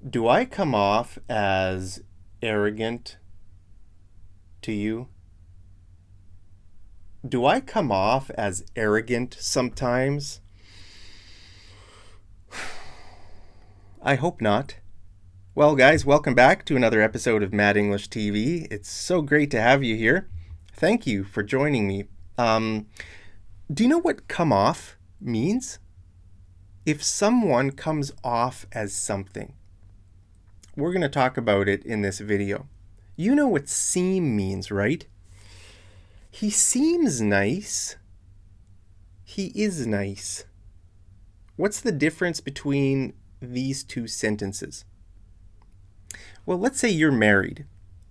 Do I come off as arrogant to you? Do I come off as arrogant sometimes? I hope not. Well, guys, welcome back to another episode of Mad English TV. It's so great to have you here. Thank you for joining me. Do you know what come off means? If someone comes off as something. We're going to talk about it in this video. You know what seem means, right? He seems nice. He is nice. What's the difference between these two sentences? Well, let's say you're married,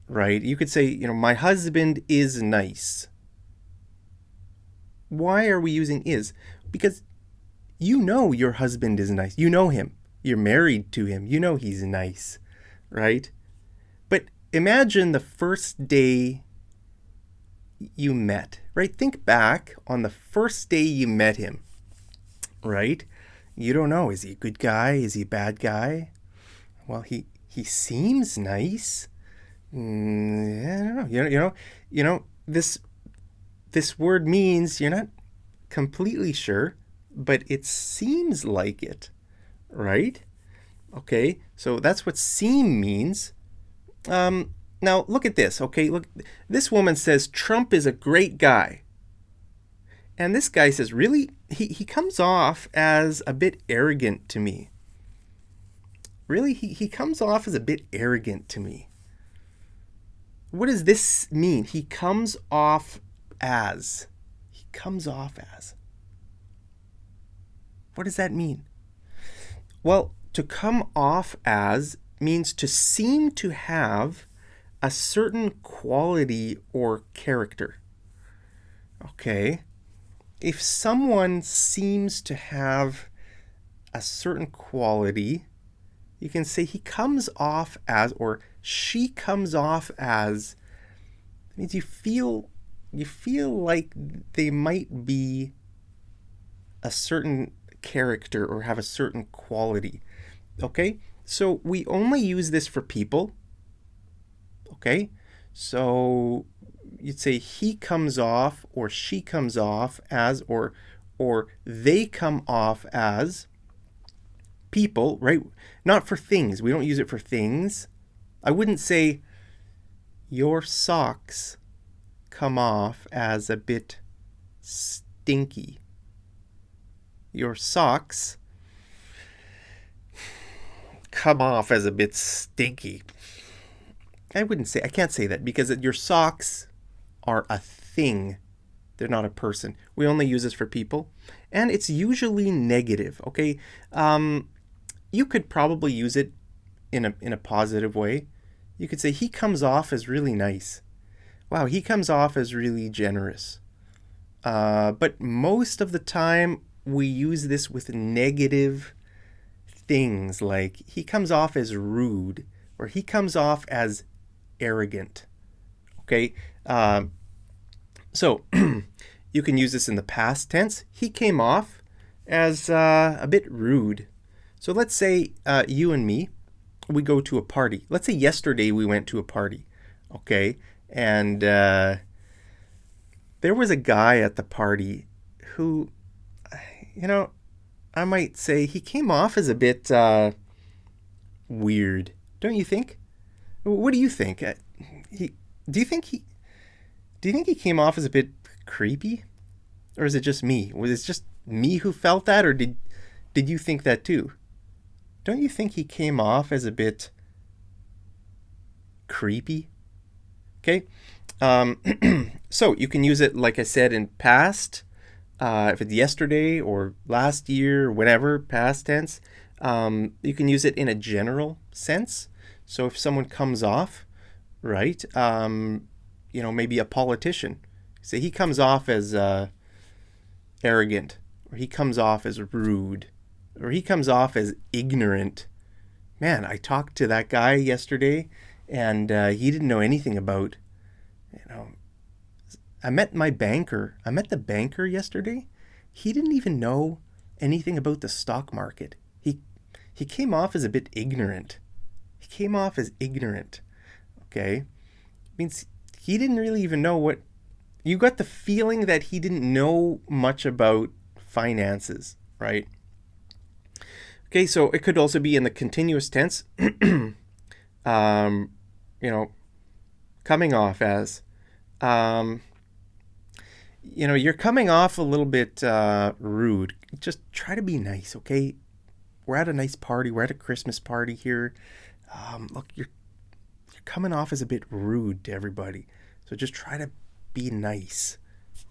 right? You could say, my husband is nice. Why are we using is? Because you know your husband is nice. You know him. You're married to him. You know he's nice, right? But imagine the first day you met, right? Think back on the first day you met him, right? You don't know, is he a good guy? Is he a bad guy? Well, he seems nice. I don't know. This word means you're not completely sure, but it seems like it, right? Okay, so that's what seem means. Now, look at this, okay? Look, this woman says Trump is a great guy. And this guy says, really? He comes off as a bit arrogant to me. Really? He comes off as a bit arrogant to me. What does this mean? He comes off as. He comes off as. What does that mean? Well, to come off as means to seem to have a certain quality or character. Okay. If someone seems to have a certain quality, you can say he comes off as, or she comes off as. It means you feel like they might be a certain character or have a certain quality. Okay? So we only use this for people. Okay? So you'd say he comes off or she comes off as, or they come off as people, right? Not for things. We don't use it for things. I wouldn't say your socks come off as a bit stinky. Your socks come off as a bit stinky. I can't say that because your socks are a thing. They're not a person. We only use this for people. And it's usually negative, okay? You could probably use it in a positive way. You could say, he comes off as really nice. Wow, he comes off as really generous. But most of the time, we use this with negative things, like he comes off as rude, or he comes off as arrogant. Okay? So you can use this in the past tense. He came off as a bit rude. So let's say you and me, we go to a party. Let's say yesterday we went to a party. Okay? And there was a guy at the party who, I might say he came off as a bit weird. Don't you think? What do you think? Do you think he came off as a bit creepy? Or is it just me? Was it just me who felt that, or did you think that too? Don't you think he came off as a bit creepy? Okay. So you can use it, like I said, in past, if it's yesterday or last year, or whatever, past tense. You can use it in a general sense. So if someone comes off, right, maybe a politician, say he comes off as arrogant, or he comes off as rude, or he comes off as ignorant. Man, I talked to that guy yesterday, and he didn't know anything about, I met the banker yesterday. He didn't even know anything about the stock market. He came off as a bit ignorant. He came off as ignorant. Okay? Means he didn't really even know what. You got the feeling that he didn't know much about finances, right? Okay, so it could also be in the continuous tense. um, coming off as. You're coming off a little bit rude. Just try to be nice, okay? We're at a nice party. We're at a Christmas party here. Look, you're coming off as a bit rude to everybody. So just try to be nice,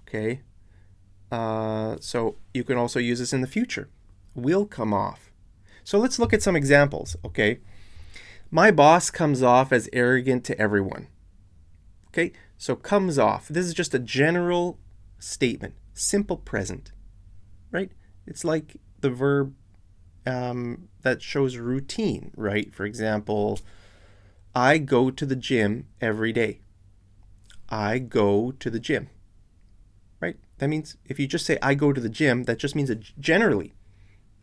okay? So you can also use this in the future. Will come off. So let's look at some examples, okay? My boss comes off as arrogant to everyone. Okay, so comes off. This is just a general statement, simple present, right? It's like the verb that shows routine, right? For example, I go to the gym every day. I go to the gym, right? That means if you just say I go to the gym, that just means generally,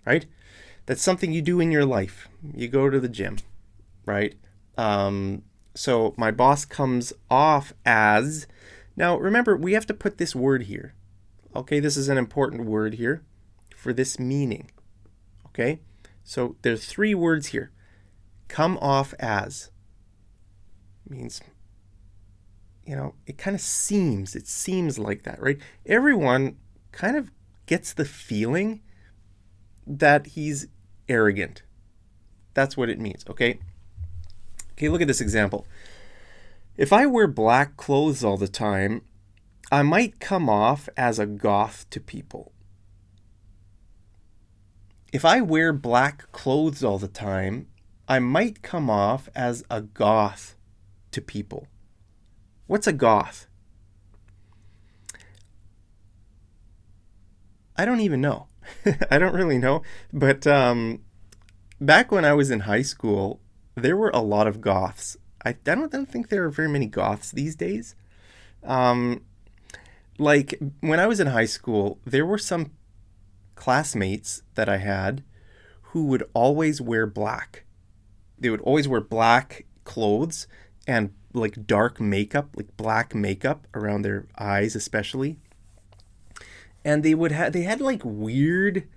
right? That's something you do in your life. You go to the gym, right? So my boss comes off as. Now remember, we have to put this word here. Okay, this is an important word here for this meaning. Okay, so there's 3 words here. Come off as means, it kind of seems, like that, right? Everyone kind of gets the feeling that he's arrogant. That's what it means, okay? Okay, look at this example. If I wear black clothes all the time, I might come off as a goth to people. If I wear black clothes all the time, I might come off as a goth to people. What's a goth? I don't even know. I don't really know. But back when I was in high school, there were a lot of goths. I don't think there are very many goths these days. Like when I was in high school, there were some classmates that I had who would always wear black. They would always wear black clothes and like dark makeup, like black makeup around their eyes especially. And they had like weird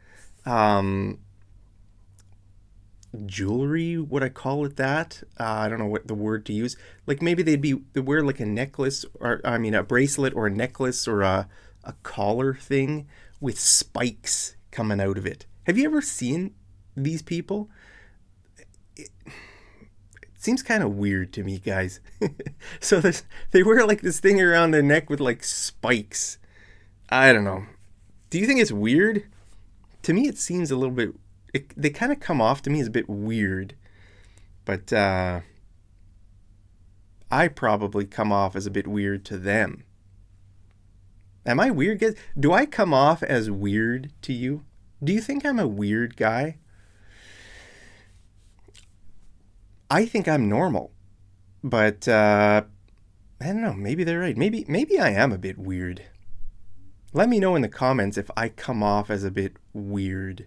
jewelry, would I call it that? I don't know what the word to use. Like maybe they'd wear like a necklace, or a bracelet or a necklace or a collar thing with spikes coming out of it. Have you ever seen these people? It seems kind of weird to me, guys. So they wear like this thing around their neck with like spikes. I don't know. Do you think it's weird? To me, it seems a little bit. They kind of come off to me as a bit weird, but I probably come off as a bit weird to them. Am I weird, guys? Do I come off as weird to you? Do you think I'm a weird guy? I think I'm normal, but I don't know. Maybe they're right. Maybe I am a bit weird. Let me know in the comments if I come off as a bit weird.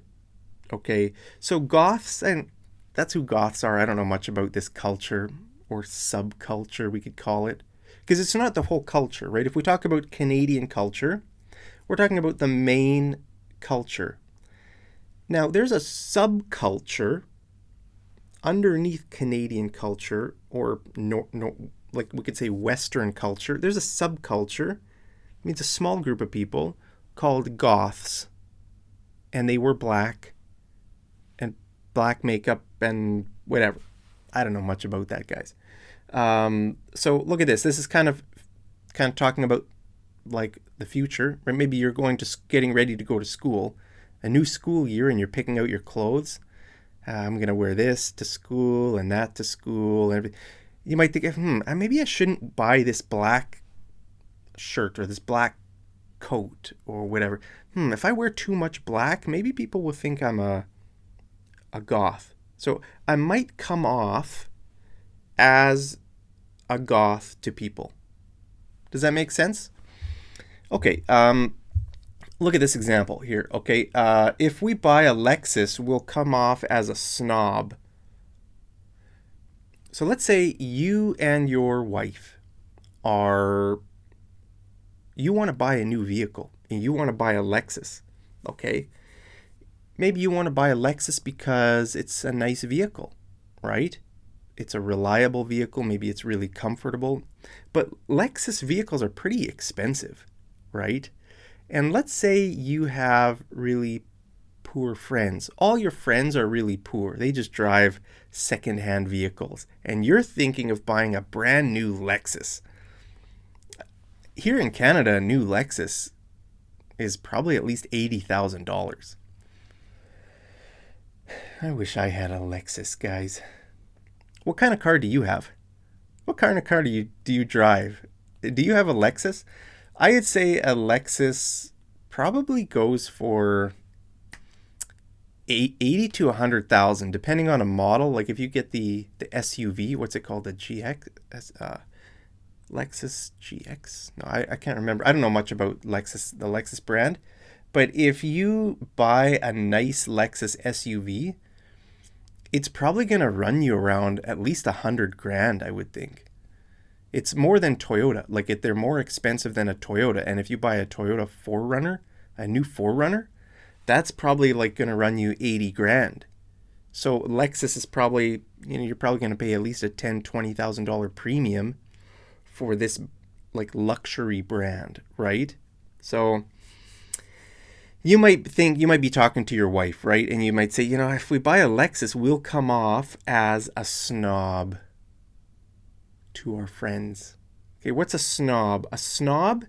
Okay, so goths, and that's who goths are. I don't know much about this culture or subculture, we could call it, because it's not the whole culture, right? If we talk about Canadian culture, we're talking about the main culture. Now, there's a subculture underneath Canadian culture, or like we could say Western culture. There's a subculture. It means a small group of people called goths, and they were black and black makeup and whatever. I don't know much about that, guys. So look at this. This is kind of talking about like the future, or maybe you're getting ready to go to school, a new school year, and you're picking out your clothes. I'm gonna wear this to school and that to school, and everything. You might think, maybe I shouldn't buy this black shirt or this black coat or whatever. If I wear too much black, maybe people will think I'm a goth. So I might come off as a goth to people. Does that make sense? Okay, look at this example here, okay? If we buy a Lexus, we'll come off as a snob. So let's say you and your wife you want to buy a new vehicle and you want to buy a Lexus, okay? Maybe you want to buy a Lexus because it's a nice vehicle, right? It's a reliable vehicle. Maybe it's really comfortable. But Lexus vehicles are pretty expensive, right? And let's say you have really poor friends. All your friends are really poor. They just drive secondhand vehicles. And you're thinking of buying a brand new Lexus. Here in Canada, a new Lexus is probably at least $80,000. I wish I had a Lexus, guys. What kind of car do you have? What kind of car do you drive? Do you have a Lexus? I'd say a Lexus probably goes for 80 to 100,000, depending on a model. Like if you get the SUV, what's it called? The GX, Lexus GX? No, I can't remember. I don't know much about Lexus, the Lexus brand. But if you buy a nice Lexus SUV, it's probably going to run you around at least 100 grand, I would think. It's more than Toyota. Like they're more expensive than a Toyota. And if you buy a Toyota 4Runner, a new 4Runner, that's probably like going to run you 80 grand. So Lexus is probably, you're probably going to pay at least a $10,000, $20,000 premium for this like luxury brand, right? So you might be talking to your wife, right? And you might say, if we buy a Lexus, we'll come off as a snob to our friends. Okay, what's a snob? A snob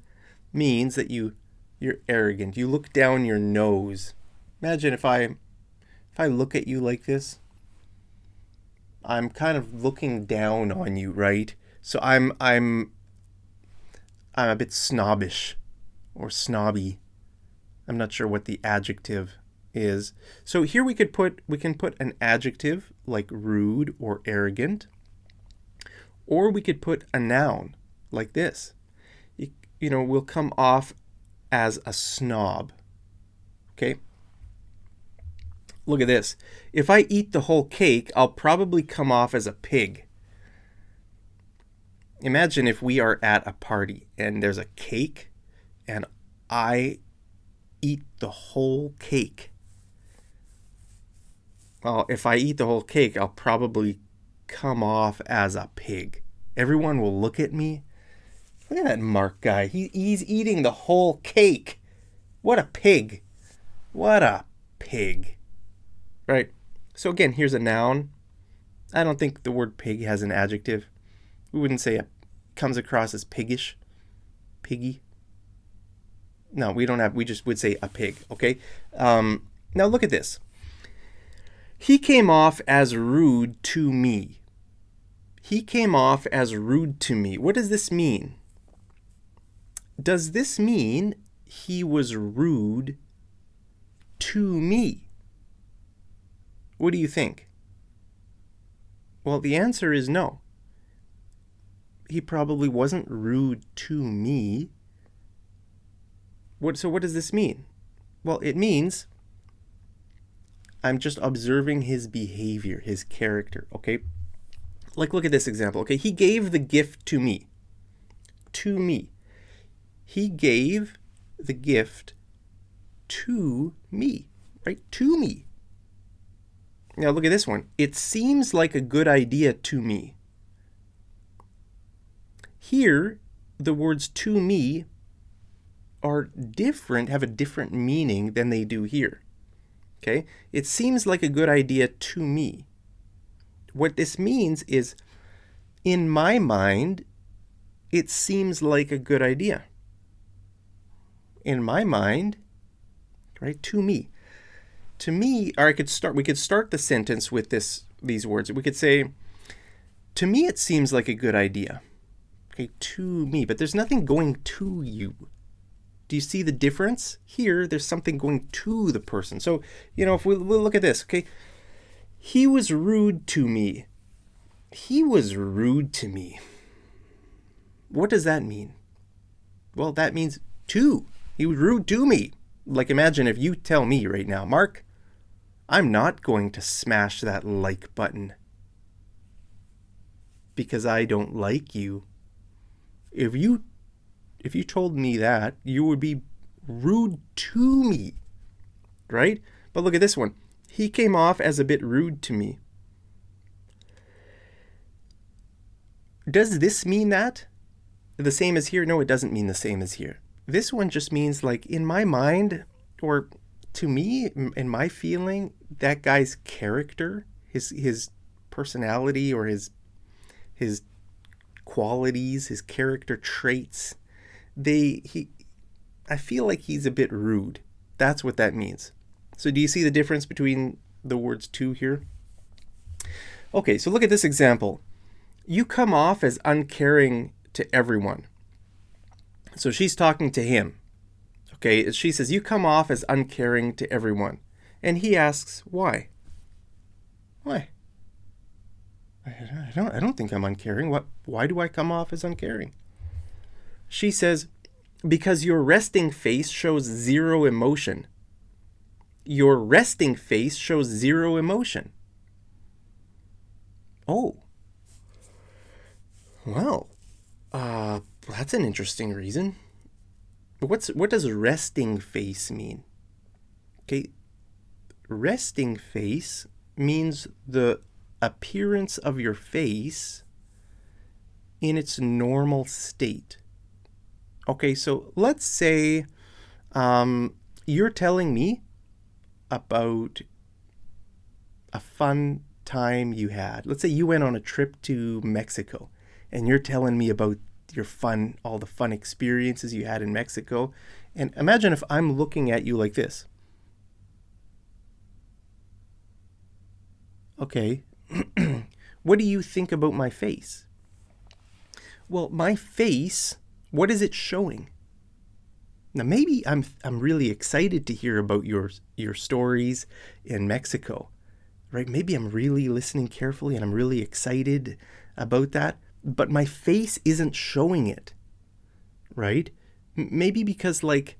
means that you're arrogant. You look down your nose. Imagine if I look at you like this, I'm kind of looking down on you, right? So I'm a bit snobbish or snobby. I'm not sure what the adjective is. So here we can put an adjective like rude or arrogant, or we could put a noun like this. We'll come off as a snob. Okay? Look at this. If I eat the whole cake, I'll probably come off as a pig. Imagine if we are at a party and there's a cake and I eat the whole cake. Well, if I eat the whole cake, I'll probably come off as a pig. Everyone will look at me. Look at that Mark guy. He's eating the whole cake. What a pig. What a pig. Right? So again, here's a noun. I don't think the word pig has an adjective. We wouldn't say it comes across as piggish. Piggy. No, we just would say a pig, okay? Now look at this. He came off as rude to me. He came off as rude to me. What does this mean? Does this mean he was rude to me? What do you think? Well, the answer is no. He probably wasn't rude to me. So what does this mean? Well, it means I'm just observing his behavior, his character, okay? Like, look at this example, okay? He gave the gift to me. To me. He gave the gift to me, right? To me. Now, look at this one. It seems like a good idea to me. Here, the words to me are different, have a different meaning than they do here. Okay? It seems like a good idea to me. What this means is, in my mind, it seems like a good idea. In my mind, right? To me. To me, or we could start the sentence with these words. We could say, to me it seems like a good idea. Okay, to me, but there's nothing going to you. Do you see the difference? Here, there's something going to the person. So, if we'll look at this, okay? He was rude to me. He was rude to me. What does that mean? Well, that means to. He was rude to me. Like, imagine if you tell me right now, Mark, I'm not going to smash that like button. because I don't like you. If you told me that, you would be rude to me, right? But look at this one. He came off as a bit rude to me. Does this mean that? The same as here? No, it doesn't mean the same as here. This one just means, like, in my mind, or to me, in my feeling, that guy's character, his personality, or his qualities, his character traits, I feel like he's a bit rude. That's what that means. So do you see the difference between the words to here? Okay, so look at this example. You come off as uncaring to everyone. So she's talking to him. Okay, she says, you come off as uncaring to everyone. And he asks, why? Why? I don't think I'm uncaring. Why do I come off as uncaring? She says, because your resting face shows zero emotion. Your resting face shows zero emotion. Oh. Well, that's an interesting reason. What does resting face mean? Okay, resting face means the appearance of your face in its normal state. Okay, so let's say you're telling me about a fun time you had. Let's say you went on a trip to Mexico, and you're telling me about all the fun experiences you had in Mexico. And imagine if I'm looking at you like this. Okay, what do you think about my face? Well, my face, what is it showing? Now maybe I'm really excited to hear about your stories in Mexico, right? Maybe I'm really listening carefully and I'm really excited about that, but my face isn't showing it, right? Maybe because, like,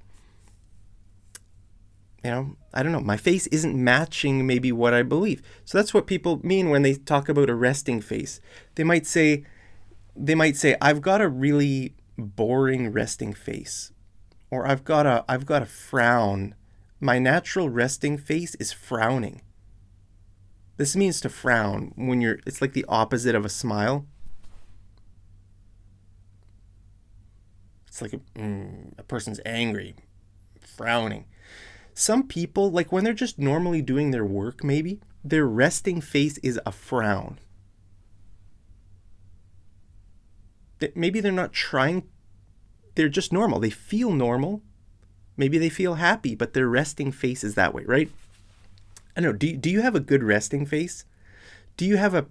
I don't know, my face isn't matching maybe what I believe. So that's what people mean when they talk about a resting face. They might say, I've got a really boring resting face. Or I've got a frown. My natural resting face is frowning. This means to frown when it's like the opposite of a smile. It's like a person's angry, frowning. Some people, like when they're just normally doing their work, maybe their resting face is a frown. Maybe they're not trying. They're just normal. They feel normal. Maybe they feel happy, but their resting face is that way, right? I don't know. Do you have a good resting face? Do you have a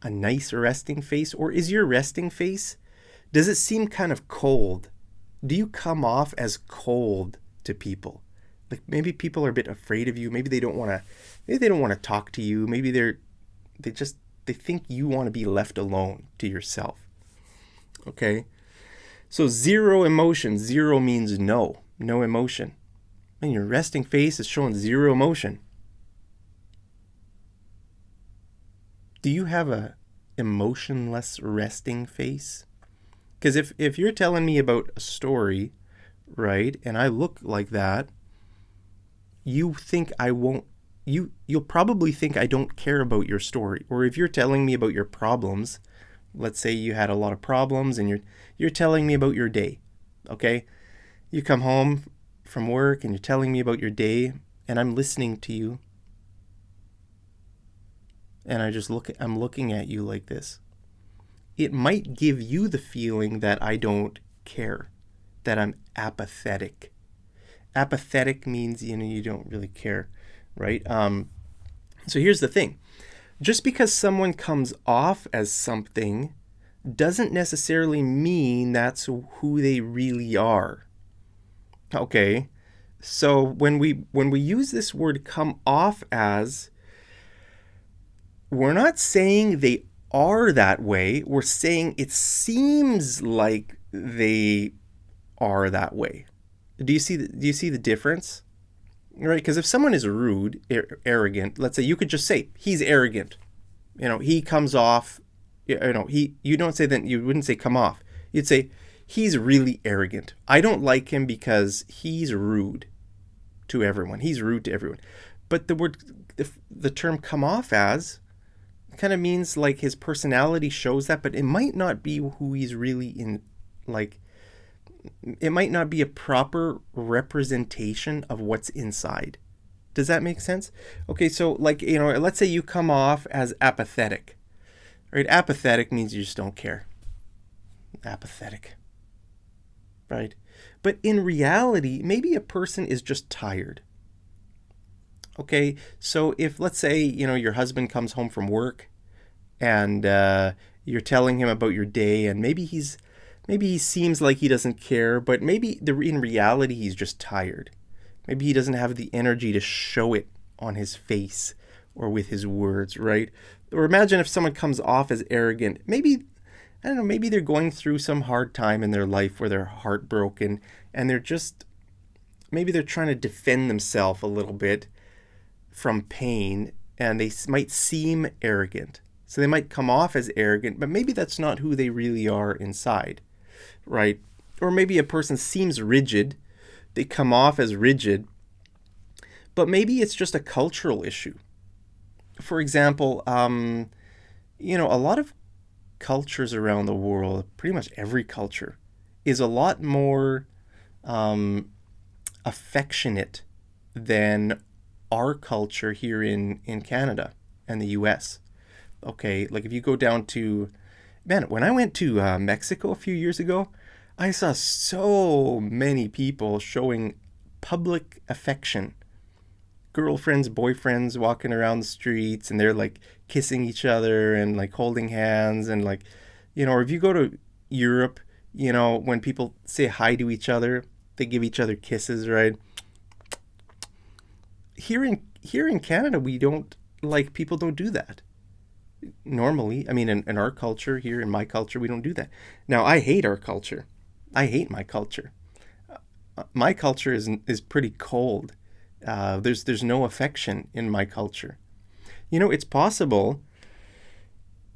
nice resting face? Or is your resting face, does it seem kind of cold? Do you come off as cold to people? Like maybe people are a bit afraid of you. Maybe they don't want to talk to you. Maybe they think you want to be left alone to yourself. Okay? So zero emotion. Zero means no emotion. And your resting face is showing zero emotion. Do you have a emotionless resting face? Because if you're telling me about a story, right, and I look like that, you'll probably think I don't care about your story. Or if you're telling me about your problems, let's say you had a lot of problems and you're telling me about your day, okay? You come home from work and you're telling me about your day, and I'm listening to you, and I'm looking at you like this. It might give you the feeling that I don't care, that I'm apathetic. Apathetic means, you don't really care, right? So here's the thing. Just because someone comes off as something doesn't necessarily mean that's who they really are. Okay? So when we use this word come off as, we're not saying they are that way. We're saying it seems like they are that way. Do you see the difference? Right? Because if someone is rude, arrogant, let's say you could just say he's arrogant. He comes off, You don't say that. You wouldn't say come off. You'd say he's really arrogant. I don't like him because he's rude to everyone. He's rude to everyone. But the term come off as kind of means like his personality shows that, but it might not be who he's really in. Like, it might not be a proper representation of what's inside. Does that make sense? Okay, so like, let's say you come off as apathetic. Right? Apathetic means you just don't care. Apathetic. Right? But in reality, maybe a person is just tired. Okay, so if, let's say, your husband comes home from work and you're telling him about your day, and maybe he seems like he doesn't care, but maybe in reality he's just tired. Maybe he doesn't have the energy to show it on his face or with his words, right? Or imagine if someone comes off as arrogant. Maybe, I don't know, maybe they're going through some hard time in their life where they're heartbroken, and maybe they're trying to defend themselves a little bit from pain, and they might seem arrogant. So they might come off as arrogant, but maybe that's not who they really are inside, right? Or maybe a person seems rigid. They come off as rigid, but maybe it's just a cultural issue. For example, a lot of cultures around the world, pretty much every culture, is a lot more affectionate than our culture here in Canada and the US. Okay, like if you go down to, when I went to Mexico a few years ago, I saw so many people showing public affection. Girlfriends, boyfriends walking around the streets, and they're like kissing each other and like holding hands, and like, or if you go to Europe, when people say hi to each other, they give each other kisses, right? Here in Canada, people don't do that. Normally, I mean, in our culture here, in my culture, we don't do that. Now, I hate our culture. I hate my culture. My culture is pretty cold. There's no affection in my culture. It's possible.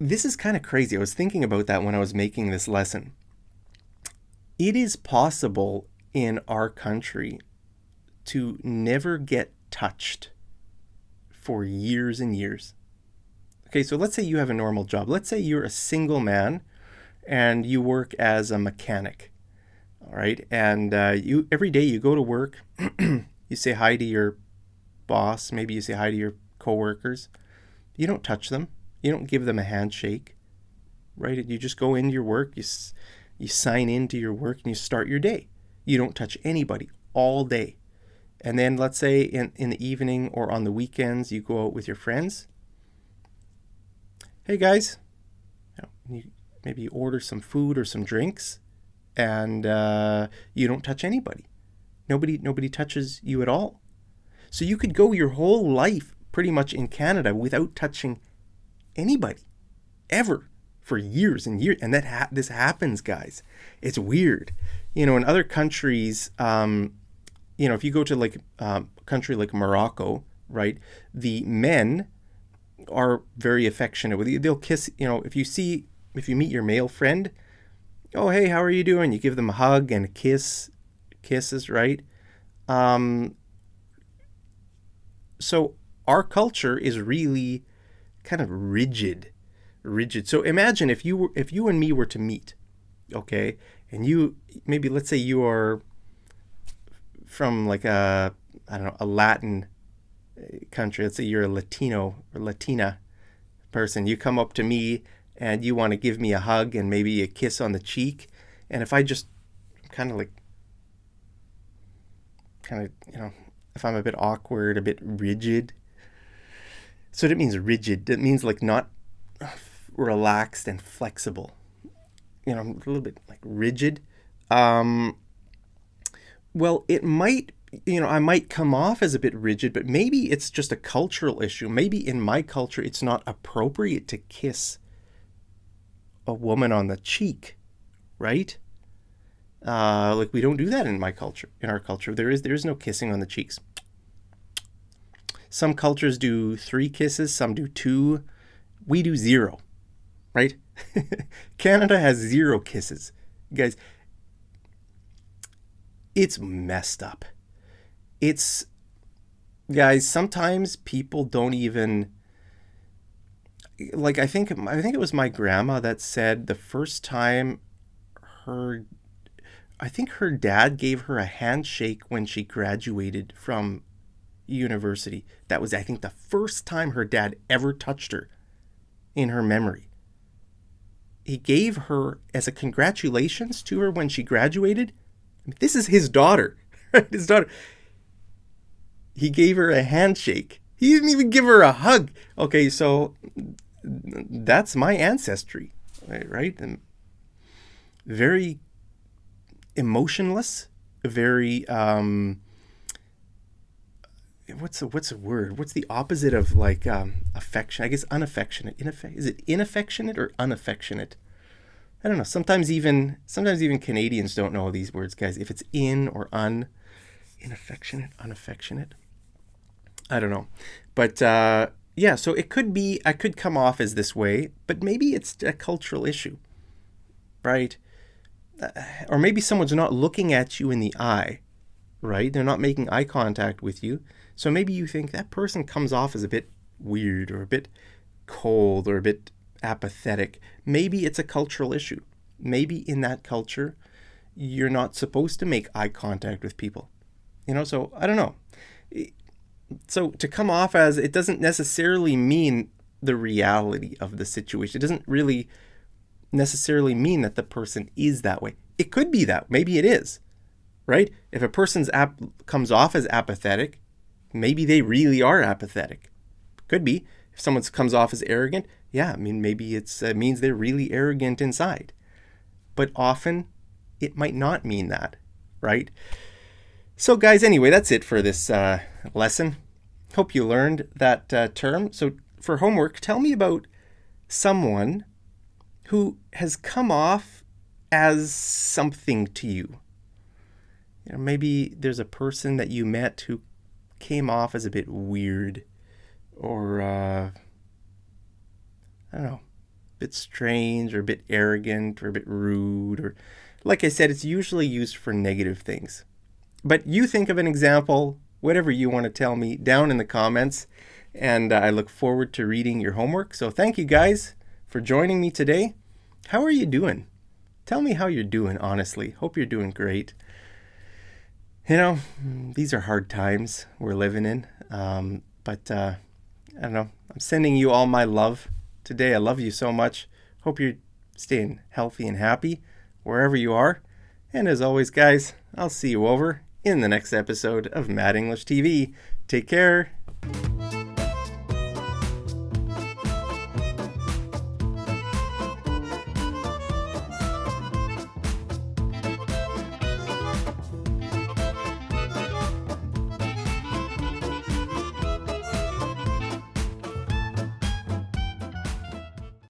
This is kind of crazy. I was thinking about that when I was making this lesson. It is possible in our country to never get touched for years and years. Okay, so let's say you have a normal job. Let's say you're a single man and you work as a mechanic. All right, and you every day you go to work, you say hi to your boss, maybe you say hi to your coworkers. You don't touch them. You don't give them a handshake, right? You just go into your work, you sign into your work, and you start your day. You don't touch anybody all day. And then let's say in the evening or on the weekends, you go out with your friends. Hey guys, maybe you order some food or some drinks, and you don't touch anybody. Nobody touches you at all. So you could go your whole life pretty much in Canada without touching anybody, ever, for years and years. And this happens, guys. It's weird. In other countries, if you go to like a country like Morocco, right, the men are very affectionate with you. They'll kiss, if you meet your male friend, oh, hey, how are you doing? You give them a hug and a kisses, right? So our culture is really kind of rigid. So imagine if you and me were to meet, okay, and maybe let's say you are from like a Latin country. Let's say you're a Latino or Latina person. You come up to me and you want to give me a hug and maybe a kiss on the cheek. And if I just if I'm a bit awkward, a bit rigid. So that means rigid. That means like not relaxed and flexible. A little bit like rigid. Well, it might, I might come off as a bit rigid, but maybe it's just a cultural issue. Maybe in my culture, it's not appropriate to kiss a woman on the cheek, right? Like we don't do that in my culture. In our culture, there is no kissing on the cheeks. Some cultures do 3 kisses, some do 2. We do 0. right? Canada has 0 kisses. Guys, it's messed up. It's, guys, sometimes people don't even, like, I think it was my grandma that said the first time her I think her dad gave her a handshake when she graduated from university. That was, I think, the first time her dad ever touched her in her memory. He gave her as a congratulations to her when she graduated. I mean, this is his daughter, right? His daughter. He gave her a handshake. He didn't even give her a hug. Okay, so that's my ancestry, right? And very emotionless, very what's a word? What's the opposite of like affection? I guess unaffectionate. Is it inaffectionate or unaffectionate? I don't know. Sometimes even Canadians don't know these words, guys. If it's in or inaffectionate, unaffectionate. I don't know. But yeah, so it could be, I could come off as this way, but maybe it's a cultural issue, right? Or maybe someone's not looking at you in the eye, right? They're not making eye contact with you. So maybe you think that person comes off as a bit weird or a bit cold or a bit apathetic. Maybe it's a cultural issue. Maybe in that culture, you're not supposed to make eye contact with people. So I don't know. So to come off as, it doesn't necessarily mean the reality of the situation. It doesn't really necessarily mean that the person is that way. It could be that. Maybe it is, right? If a person's comes off as apathetic, maybe they really are apathetic. Could be. If someone comes off as arrogant, yeah, I mean, maybe it means they're really arrogant inside. But often, it might not mean that, right? So guys, anyway, that's it for this lesson. Hope you learned that term. So for homework, tell me about someone who has come off as something to you. Maybe there's a person that you met who came off as a bit weird or, I don't know, a bit strange or a bit arrogant or a bit rude. Or, like I said, it's usually used for negative things. But you think of an example, whatever you want to tell me, down in the comments. And I look forward to reading your homework. So thank you guys for joining me today. How are you doing? Tell me how you're doing, honestly. Hope you're doing great. These are hard times we're living in. But I don't know. I'm sending you all my love today. I love you so much. Hope you're staying healthy and happy wherever you are. And as always, guys, I'll see you over in the next episode of Mad English TV. Take care.